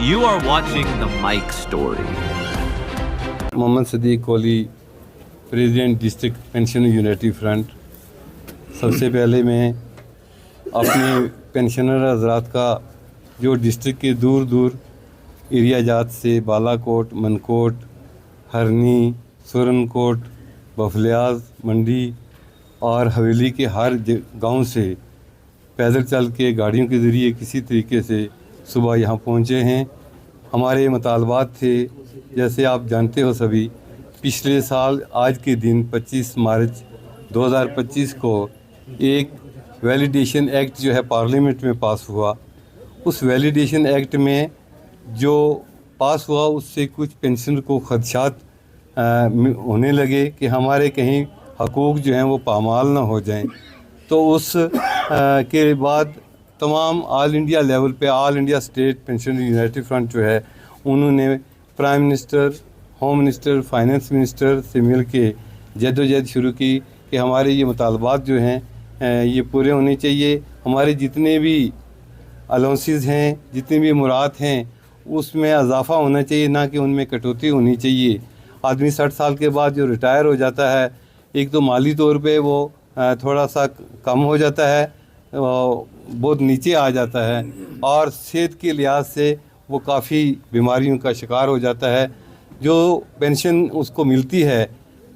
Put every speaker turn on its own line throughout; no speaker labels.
You are watching the Mike Story.
Mohammad Sadiq Kohli, president district pension unity front. सबसे पहले मैं अपने पेंशनर हजरात का जो डिस्ट्रिक्ट के दूर दूर एरिया जात से बालाकोट, मनकोट, हरनी, सुरनकोट, बफलियाज, मंडी और हवेली के हर गांव से पैदल चल के गाड़ियों के ज़रिए किसी तरीके से सुबह यहाँ पहुँचे हैं। हमारे मुतालबात थे, जैसे आप जानते हो सभी, पिछले साल आज के दिन 25 मार्च 2025 को एक वैलिडेशन एक्ट जो है पार्लियामेंट में पास हुआ। उस वैलिडेशन एक्ट में जो पास हुआ उससे कुछ पेंशन को खदशात होने लगे कि हमारे कहीं हकूक़ जो हैं वो पामाल ना हो जाएं। तो उस के बाद तमाम ऑल इंडिया लेवल पे all India state pension unity front जो है उन्होंने prime minister, home minister, finance minister से मिल के जद्दोजहद शुरू की कि हमारे ये मुतालबात जो हैं ये पूरे होने चाहिए। हमारे जितने भी अलाउंसेस हैं, जितनी भी मुराद हैं, उसमें इजाफ़ा होना चाहिए, ना कि उनमें कटौती होनी चाहिए। आदमी 60 साल के बाद जो रिटायर हो जाता है, एक तो माली तौर पे वो थोड़ा सा कम हो जाता है, बहुत नीचे आ जाता है, और सेहत के लिहाज से वो काफ़ी बीमारियों का शिकार हो जाता है। जो पेंशन उसको मिलती है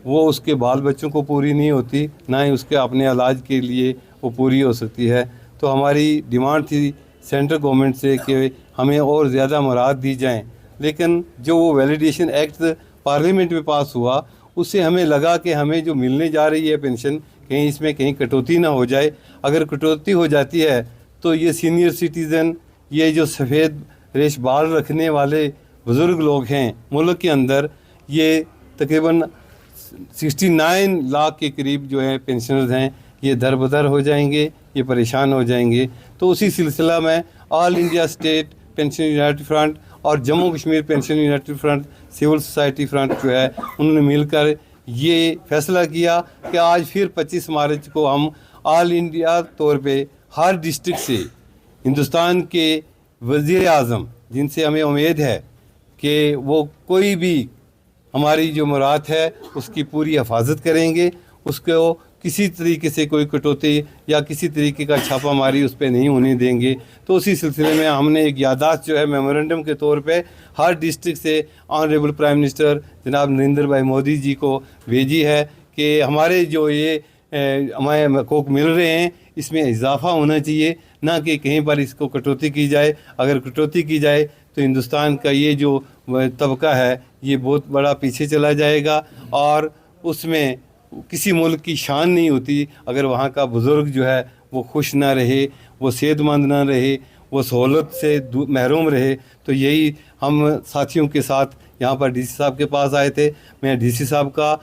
वो उसके बाल बच्चों को पूरी नहीं होती, ना ही उसके अपने इलाज के लिए वो पूरी हो सकती है। तो हमारी डिमांड थी सेंट्रल गवर्नमेंट से कि हमें और ज़्यादा मुराद दी जाएं, लेकिन जो वो वैलिडेशन एक्ट पार्लियामेंट में पास हुआ उससे हमें लगा कि हमें जो मिलने जा रही है पेंशन, कहीं इसमें कहीं कटौती ना हो जाए। अगर कटौती हो जाती है तो ये सीनियर सिटीज़न, ये जो सफ़ेद रेश बाल रखने वाले बुज़ुर्ग लोग हैं मुल्क के अंदर, ये तकरीबन 69 लाख के करीब जो है पेंशनर्स हैं, ये दर बदर हो जाएंगे, ये परेशान हो जाएंगे। तो उसी सिलसिला में all India state pension unity front और Jammu Kashmir pension unity front, civil society front जो है, उन्होंने मिलकर ये फ़ैसला किया कि आज फिर 25 मार्च को हम ऑल इंडिया तौर पे हर डिस्ट्रिक्ट से हिंदुस्तान के वज़ीर आज़म, जिनसे हमें उम्मीद है कि वो कोई भी हमारी जो मुराद है उसकी पूरी हिफाजत करेंगे, उसको किसी तरीके से कोई कटौती या किसी तरीके का छापामारी उस पर नहीं होने देंगे। तो उसी सिलसिले में हमने एक यादाश्त जो है मेमोरेंडम के तौर पे हर डिस्ट्रिक्ट से ऑनरेबल प्राइम मिनिस्टर जनाब नरेंद्र भाई मोदी जी को भेजी है कि हमारे जो ये हमारे हकूक़ मिल रहे हैं इसमें इजाफ़ा होना चाहिए, ना कि कहीं पर इसको कटौती की जाए। अगर कटौती की जाए तो हिंदुस्तान का ये जो तबका है ये बहुत बड़ा पीछे चला जाएगा, और उसमें किसी मुल्क की शान नहीं होती अगर वहाँ का बुज़ुर्ग जो है वो खुश ना रहे, वो सेहतमंद ना रहे, वो सहूलत से महरूम रहे। तो यही हम साथियों के साथ यहाँ पर डीसी साहब के पास आए थे। मैं डीसी साहब का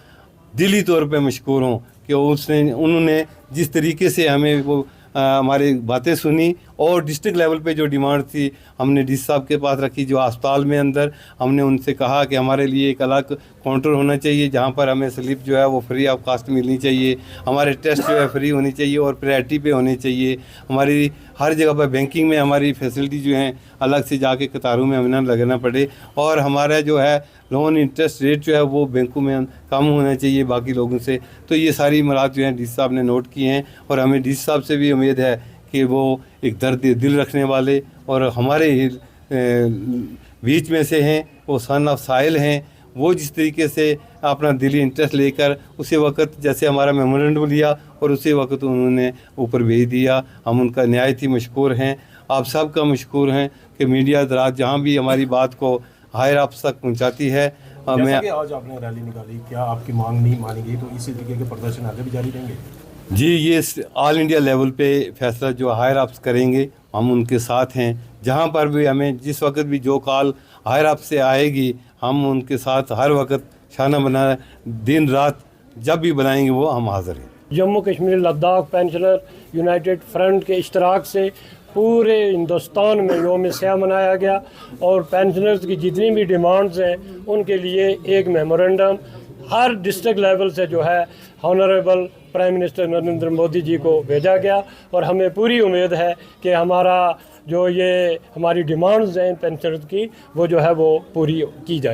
दिली तौर पे मशकूर हूँ कि उन्होंने जिस तरीके से हमें वो हमारी बातें सुनी, और डिस्ट्रिक्ट लेवल पे जो डिमांड थी हमने डीसी साहब के पास रखी। जो अस्पताल में अंदर हमने उनसे कहा कि हमारे लिए एक अलग काउंटर होना चाहिए जहाँ पर हमें स्लिप जो है वो फ्री ऑफ कास्ट मिलनी चाहिए, हमारे टेस्ट जो है फ्री होनी चाहिए और प्रायोरिटी पे होने चाहिए। हमारी हर जगह पर बैंकिंग में हमारी फैसिलिटी जो है अलग से जाके कतारों में हमें ना लगना पड़े, और हमारा जो है लोन इंटरेस्ट रेट जो है वो बैंकों में कम होना चाहिए बाकी लोगों से। तो ये सारी मुराद जो हैं डीसी साहब ने नोट की हैं, और हमें डीसी साहब से भी उम्मीद है कि वो एक दर्द दिल रखने वाले और हमारे बीच में से हैं, वो सन ऑफ साहिल हैं। वो जिस तरीके से अपना दिली इंटरेस्ट लेकर उसी वक्त जैसे हमारा मेमोरेंडम लिया और उसी वक्त उन्होंने ऊपर भेज दिया, हम उनका नहायत ही मशकूर हैं। आप सब का मशकूर हैं कि मीडिया दराज जहाँ भी हमारी बात को हायर अप्स तक पहुँचाती है।
मैं आज आपने रैली निकाली, क्या आपकी मांग नहीं मानी गई तो इसी तरीके के प्रदर्शन आगे भी जारी रहेंगे?
जी, ये ऑल इंडिया लेवल पे फैसला जो हायर अप्स करेंगे हम उनके साथ हैं। जहाँ पर भी हमें जिस वक्त भी जो कॉल हायर अप से आएगी हम उनके साथ हर वक्त शाना बना, दिन रात जब भी बनाएंगे वो हम हाज़िर हैं।
Jammu Kashmir Ladakh pensioner United front के इश्तराक से पूरे हिंदुस्तान में योम स्याह मनाया गया, और पेंशनर्स की जितनी भी डिमांड्स हैं उनके लिए एक मेमोरेंडम हर डिस्ट्रिक्ट लेवल से जो है honourable prime minister Narendra Modi ji को भेजा गया। और हमें पूरी उम्मीद है कि हमारा जो ये हमारी डिमांड्स हैं पेंशनर्स की वो जो है वो पूरी की जाए।